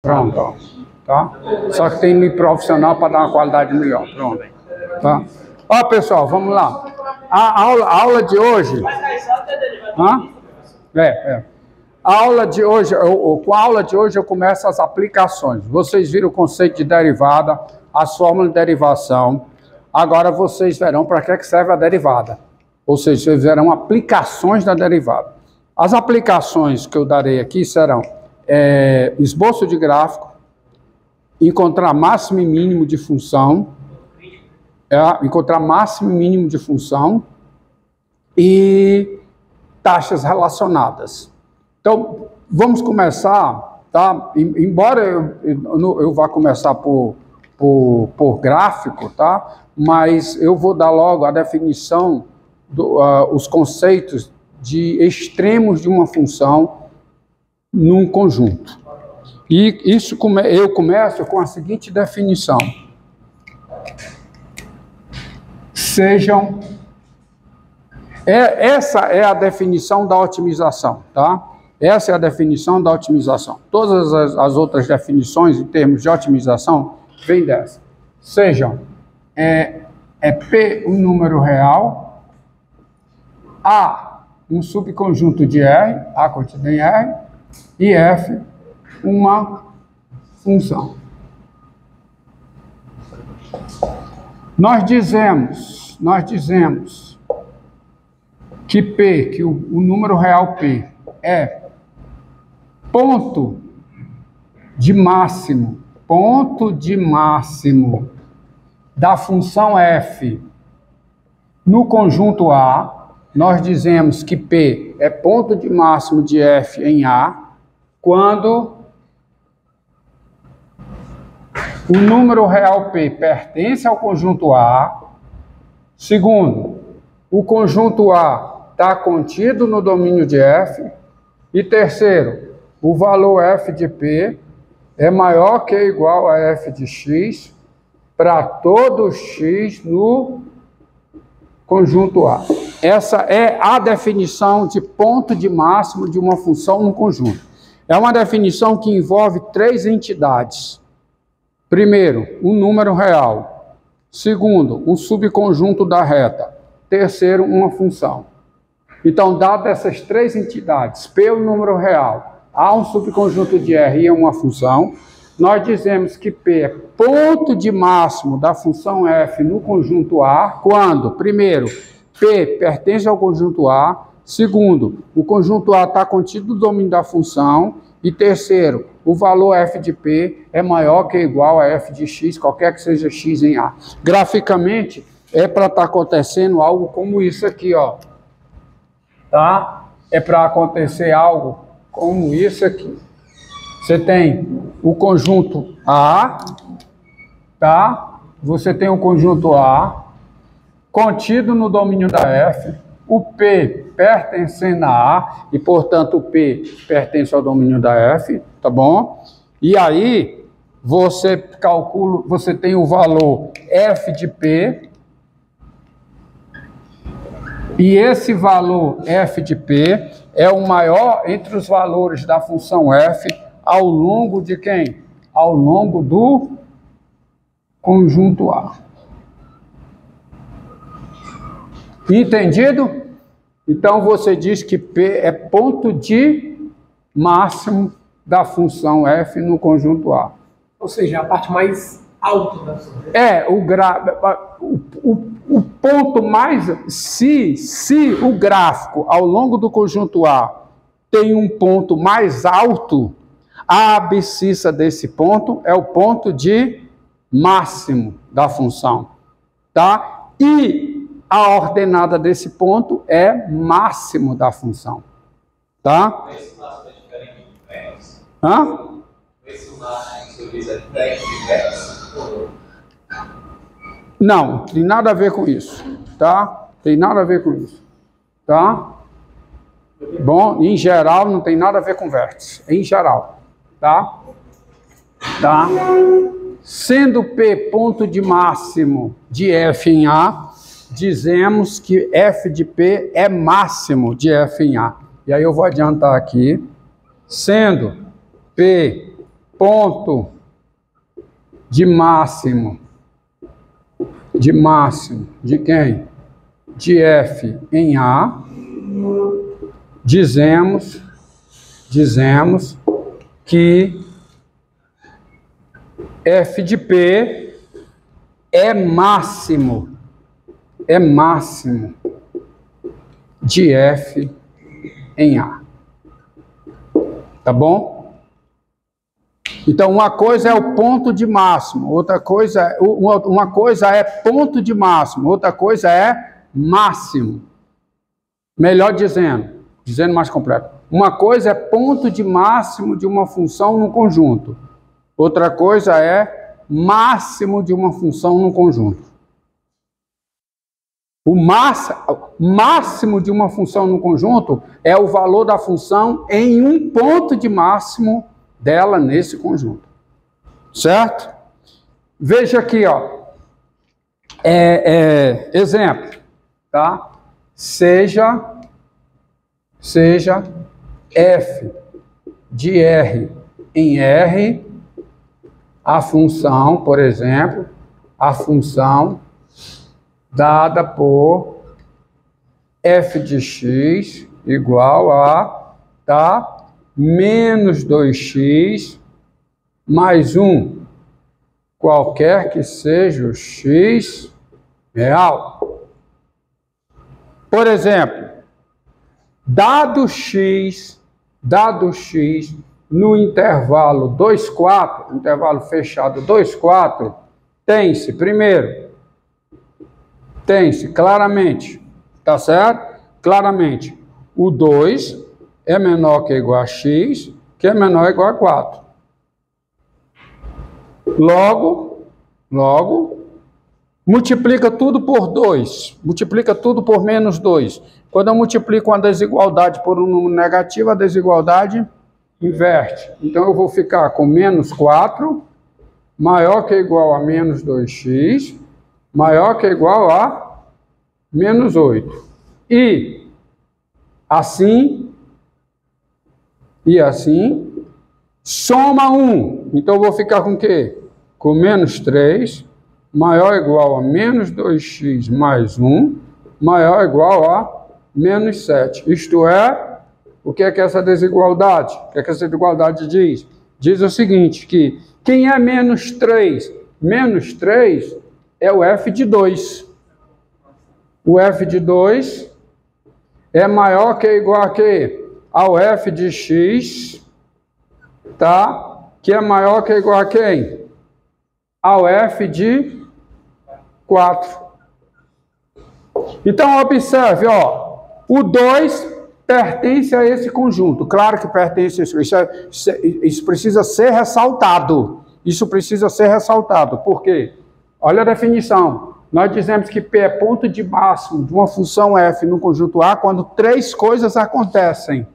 Pronto, ó, tá? Só que tem profissional para dar uma qualidade melhor. Pronto, tá? Ó, pessoal, vamos lá. A aula de hoje... A aula de hoje, com a aula de hoje eu começo as aplicações. Vocês viram o conceito de derivada, as fórmulas de derivação. Agora vocês verão para que serve a derivada. Ou seja, vocês verão aplicações da derivada. As aplicações que eu darei aqui serão esboço de gráfico, encontrar máximo e mínimo de função, encontrar máximo e mínimo de função e taxas relacionadas. Então, vamos começar, tá? Embora eu vá começar por gráfico, tá? Mas eu vou dar logo a definição, os conceitos de extremos de uma função num conjunto. E isso eu começo com a seguinte definição. Essa é a definição da otimização, tá? Essa é a definição da otimização. Todas as outras definições em termos de otimização vêm dessa. Sejam P um número real, A um subconjunto de R, A contida em R, e F uma função. Nós dizemos que P, que o número real P é ponto de máximo da função F no conjunto A. Nós dizemos que P é ponto de máximo de F em A quando o número real P pertence ao conjunto A. Segundo, o conjunto A está contido no domínio de F. E terceiro, o valor F de P é maior que ou igual a F de X para todo X no conjunto A. Essa é a definição de ponto de máximo de uma função no conjunto. É uma definição que envolve três entidades. Primeiro, um número real. Segundo, um subconjunto da reta. Terceiro, uma função. Então, dadas essas três entidades, P é um número real, A um subconjunto de R e é uma função, nós dizemos que P é ponto de máximo da função F no conjunto A, quando, primeiro, P pertence ao conjunto A, segundo, o conjunto A está contido no domínio da função, e terceiro, o valor F de P é maior que ou igual a F de X, qualquer que seja X em A. Graficamente, é para estar acontecendo algo como isso aqui, ó. Tá? É para acontecer algo como isso aqui. Você tem o conjunto A, tá? Você tem o conjunto A contido no domínio da F, o P pertencendo a A, e portanto o P pertence ao domínio da F, tá bom? E aí você calcula, você tem o valor F de P, e esse valor F de P é o maior entre os valores da função F ao longo de quem? Ao longo do conjunto A. Entendido? Então você diz que P é ponto de máximo da função F no conjunto A. Ou seja, a parte mais alta da função. O ponto mais... Se o gráfico ao longo do conjunto A tem um ponto mais alto, a abscissa desse ponto é o ponto de máximo da função, tá? E a ordenada desse ponto é máximo da função, tá? Esse máximo é diferente de vértice? Hã? Esse máximo é diferente de vértice? Não, tem nada a ver com isso, tá? Tem nada a ver com isso, tá? Bom, em geral, não tem nada a ver com vértice, em geral, tá? Tá? Sendo P ponto de máximo de F em A, dizemos que F de P é máximo de F em A. E aí eu vou adiantar aqui, sendo P ponto de máximo de quem? De F em A, dizemos que F de P é máximo de F em A. Tá bom? Então, uma coisa é o ponto de máximo, outra coisa, uma coisa é ponto de máximo, outra coisa é máximo. Melhor dizendo mais completo. Uma coisa é ponto de máximo de uma função no conjunto. Outra coisa é máximo de uma função no conjunto. O máximo de uma função no conjunto é o valor da função em um ponto de máximo dela nesse conjunto. Certo? Veja aqui, ó. Exemplo, tá? Seja f de R em R a função, por exemplo, a função dada por f de x igual a, tá, menos 2x mais 1, qualquer que seja o x real. Por exemplo, dado x no intervalo 2, 4, intervalo fechado 2, 4, tem-se, primeiro, tem-se claramente, tá certo? Claramente, o 2 é menor que ou igual a x, que é menor ou igual a 4. Logo, multiplica tudo por 2, multiplica tudo por menos 2. Quando eu multiplico uma desigualdade por um número negativo, a desigualdade inverte. Então, eu vou ficar com menos 4, maior que ou igual a menos 2x, maior que ou igual a menos 8. E assim, soma 1. Então, eu vou ficar com o quê? Com menos 3, maior ou igual a menos 2x mais 1, maior ou igual a menos 7. Isto é, o que é essa desigualdade? O que é que essa desigualdade diz? Diz o seguinte, que quem é menos 3? Menos 3 é o f de 2. O f de 2 é maior que ou igual a quê? Ao f de x, tá? Que é maior que ou igual a quem? Ao f de 4. Então, observe, ó, o 2 pertence a esse conjunto. Claro que pertence a isso precisa ser ressaltado. Isso precisa ser ressaltado. Por quê? Olha a definição. Nós dizemos que P é ponto de máximo de uma função f no conjunto A quando 3 coisas acontecem.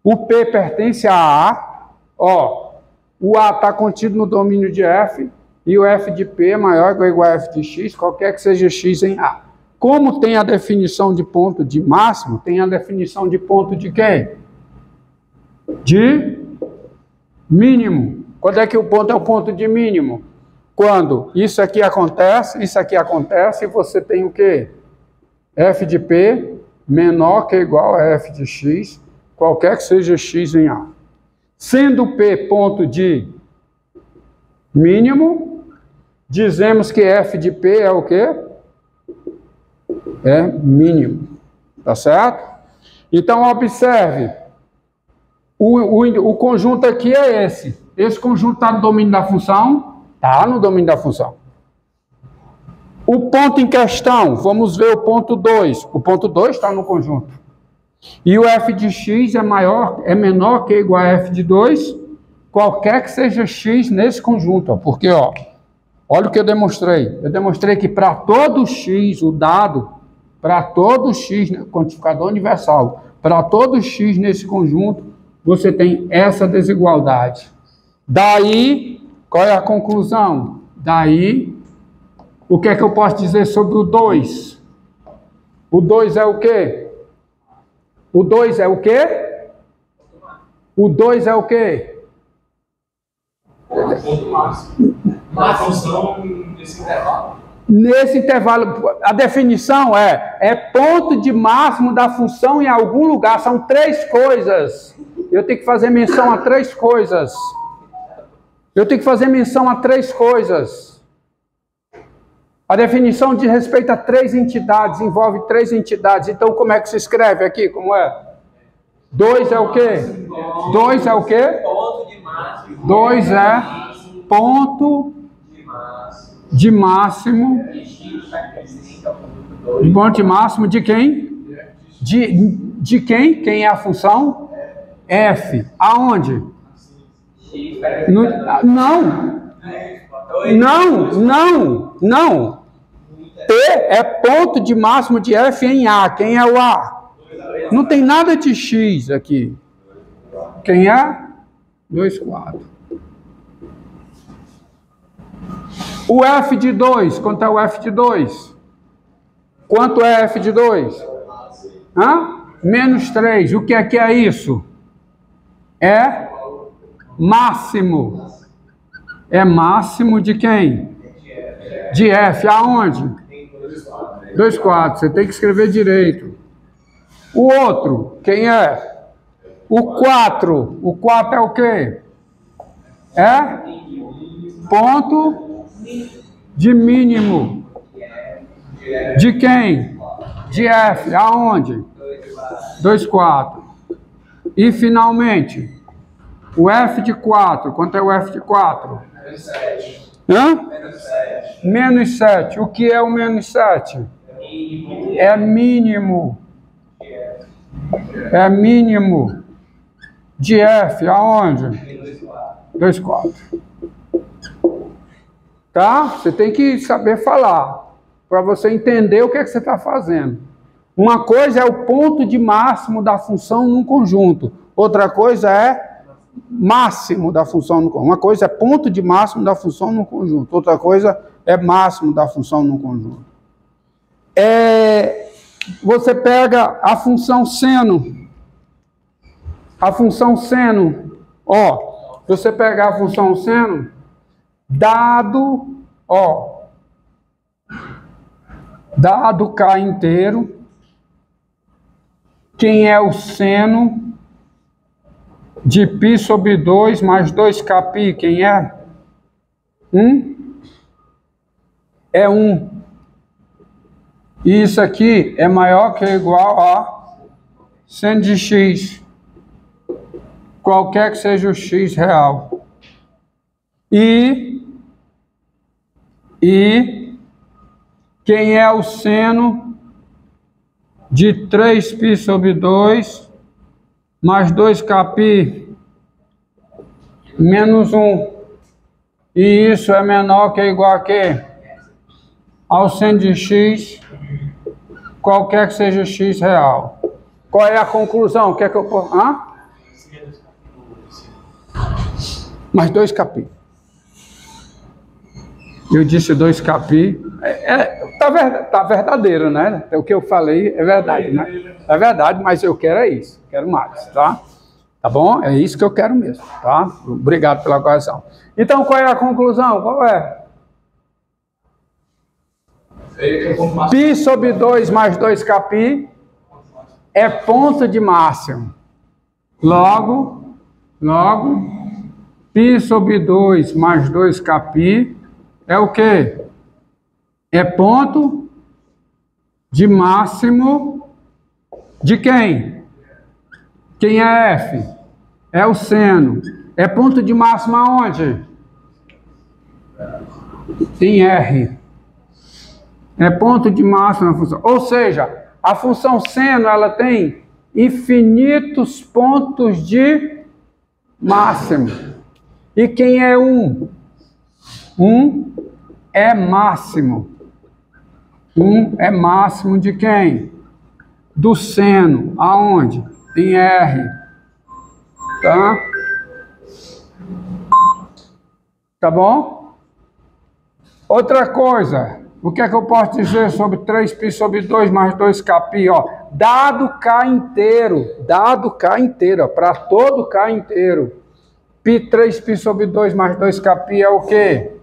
O P pertence a A, ó, o A está contido no domínio de F, e o f de P é maior ou igual a f de x, qualquer que seja x em A. Como tem a definição de ponto de máximo, tem a definição de ponto de quem? De mínimo. Quando é que o ponto é o ponto de mínimo? Quando isso aqui acontece, e você tem o quê? F de P menor que ou igual a f de x, qualquer que seja x em A. Sendo P ponto de mínimo, dizemos que f de P é o quê? É mínimo. Tá certo? Então, observe. O conjunto aqui é esse. Esse conjunto está no domínio da função? Está no domínio da função. O ponto em questão, vamos ver o ponto 2. O ponto 2 está no conjunto. E o f de x é menor que ou igual a f de 2, qualquer que seja x nesse conjunto. Ó, porque, ó, olha o que eu demonstrei. Eu demonstrei que para todo x, o dado, para todo x, quantificador universal, para todo x nesse conjunto, você tem essa desigualdade. Daí, qual é a conclusão? Daí, o que é que eu posso dizer sobre o 2? O 2 é o quê? O 2 é o quê? O 2 é o quê? Ponto máximo. Uma função nesse intervalo. Nesse intervalo, a definição é ponto de máximo da função em algum lugar. São três coisas. Eu tenho que fazer menção a três coisas. Eu tenho que fazer menção a três coisas. A definição diz respeito a três entidades, envolve três entidades. Então, como é que se escreve aqui? Como é? 2 é o quê? 2 é o quê? 2 é ponto de máximo. Ponto de máximo de quem? De quem? Quem é a função? F. Aonde? Não. P é ponto de máximo de F em A. Quem é o A? Não tem nada de X aqui. Quem é? 2, 4. O F de 2. Quanto é o F de 2? Quanto é F de 2? Menos 3. O que é isso? É máximo. É máximo de quem? De F. Aonde? 2, 4. Você tem que escrever direito. O outro, quem é? O 4. O 4 é o quê? É ponto de mínimo. De quem? De F. Aonde? 2, 4. E finalmente, o F de 4. Quanto é o F de 4? Menos 7. O que é o menos 7? É mínimo. É mínimo de F. Aonde? 2, 4. Tá? Você tem que saber falar para você entender o que é que você está fazendo. Uma coisa é o ponto de máximo da função num conjunto. Outra coisa é máximo da função no conjunto. Uma coisa é ponto de máximo da função no conjunto. Outra coisa é máximo da função no conjunto. Você pega a função seno. A função seno, você pegar a função seno, dado K inteiro, quem é o seno de π sobre 2 mais 2kπ, quem é? 1? É 1. E isso aqui é maior que ou igual a seno de x, qualquer que seja o x real. E quem é o seno de 3π sobre 2 mais 2kπ menos 1. E isso é menor que ou igual a quê? Ao seno de x, qualquer que seja o x real. Qual é a conclusão? O que é que eu posso... Mais 2kπ. Eu disse 2kπ. Tá verdadeiro, né? O que eu falei é verdade, né? É verdade, mas eu quero isso. Quero mais, tá? Tá bom? É isso que eu quero mesmo, tá? Obrigado pela correção. Então, qual é a conclusão? Qual é? π sobre 2 mais 2kπ é ponto de máximo. Logo, π sobre 2 mais 2kπ é o quê? É ponto de máximo de quem? Quem é F? É o seno. É ponto de máximo aonde? Em R. É ponto de máximo na função. Ou seja, a função seno, ela tem infinitos pontos de máximo. E quem é 1? 1 é máximo. 1 é máximo de quem? Do seno. Aonde? Em R. Tá? Tá bom? Outra coisa. O que é que eu posso dizer sobre 3π sobre 2 mais 2kπ? Dado K inteiro, para todo K inteiro, π3π sobre 2 mais 2kπ é o quê?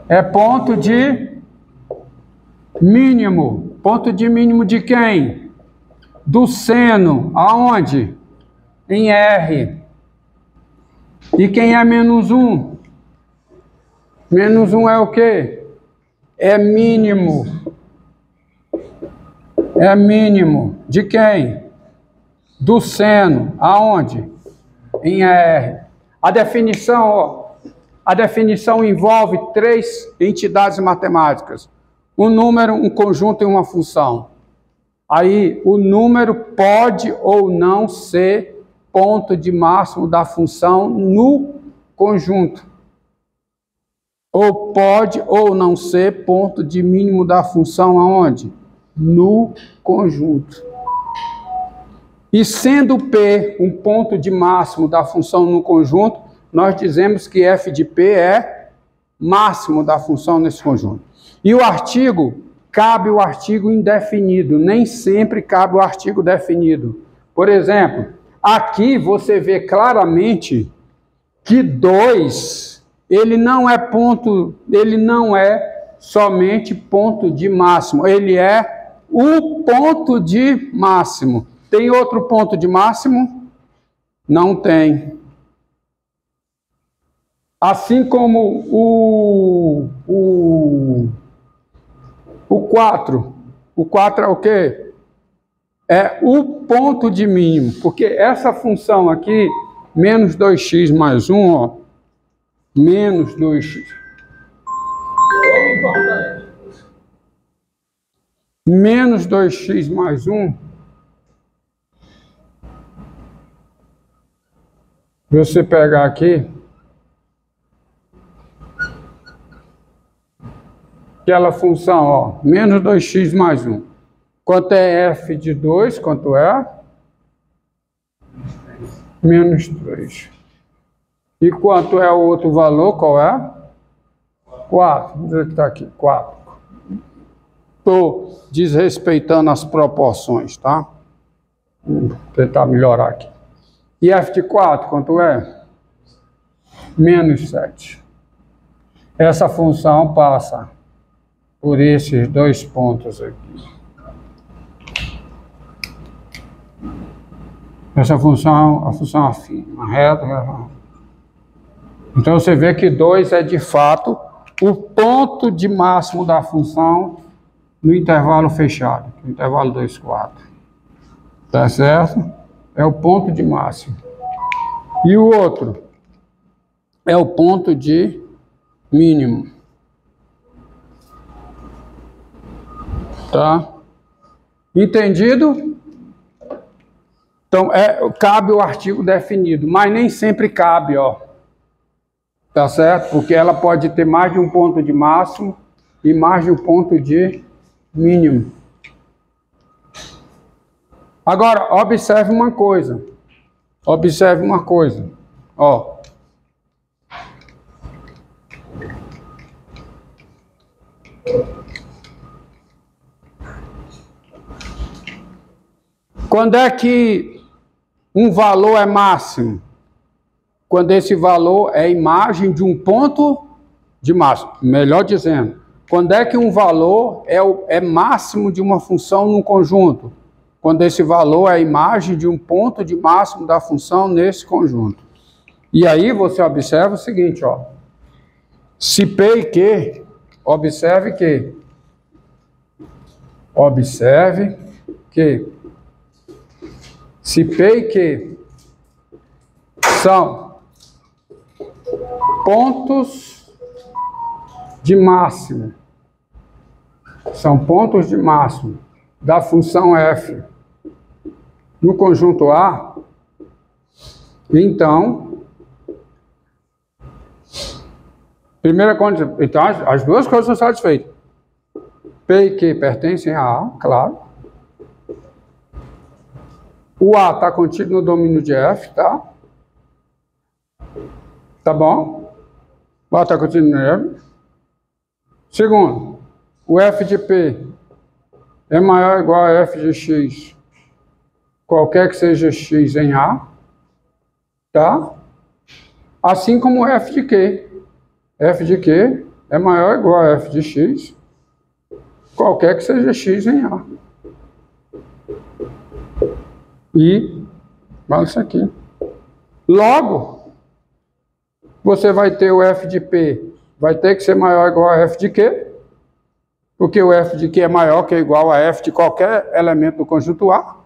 É ponto de mínimo. Ponto de mínimo de quem? Do seno. Aonde? Em R. E quem é menos 1? Menos 1 é o quê? É mínimo. É mínimo. De quem? Do seno. Aonde? Em R. A definição, ó. A definição envolve 3 entidades matemáticas. Um número, um conjunto e uma função. Aí, o número pode ou não ser ponto de máximo da função no conjunto. Ou pode ou não ser ponto de mínimo da função aonde? No conjunto. E sendo P um ponto de máximo da função no conjunto, nós dizemos que f de P é máximo da função nesse conjunto. E o artigo, cabe o artigo indefinido, nem sempre cabe o artigo definido. Por exemplo, aqui você vê claramente que 2, ele não é somente ponto de máximo, ele é o ponto de máximo. Tem outro ponto de máximo? Não tem. Assim como o 4. O 4 é o quê? É o ponto de mínimo, porque essa função aqui, menos 2x mais 1, ó, menos 2x. Menos 2x mais 1. Você pegar aqui, aquela função, ó, menos 2x mais 1. Quanto é f de 2? Quanto é? Menos 3. E quanto é o outro valor? Qual é? 4. Vamos dizer que está aqui, 4. Estou desrespeitando as proporções, tá? Vou tentar melhorar aqui. E f de 4, quanto é? Menos 7. Essa função passa por esses 2 pontos aqui. Essa função, a função afim, uma reta. Então você vê que 2 é de fato o ponto de máximo da função no intervalo fechado, no intervalo 2, 4. Tá certo? É o ponto de máximo. E o outro é o ponto de mínimo. Tá? Entendido? Então, cabe o artigo definido, mas nem sempre cabe, ó. Tá certo? Porque ela pode ter mais de um ponto de máximo e mais de um ponto de mínimo. Agora, observe uma coisa. Observe uma coisa. Ó. Quando é que um valor é máximo? Quando esse valor é imagem de um ponto de máximo. Melhor dizendo, quando é que um valor é máximo de uma função num conjunto? Quando esse valor é a imagem de um ponto de máximo da função nesse conjunto. E aí você observa o seguinte, ó. Se P e Q, observe que se P e Q são pontos de máximo, da função f no conjunto A, então, primeira condição, então as duas coisas são satisfeitas. P e Q pertencem a A, claro. O A está contido no domínio de F, tá? Tá bom? O A está contido no F. Segundo, o F de P é maior ou igual a F de X, qualquer que seja X em A, tá? Assim como f de q. F de q é maior ou igual a f de x, qualquer que seja x em A. E vale isso aqui. Logo, você vai ter o f de p, vai ter que ser maior ou igual a f de q, porque o f de q é maior que ou igual a f de qualquer elemento do conjunto A.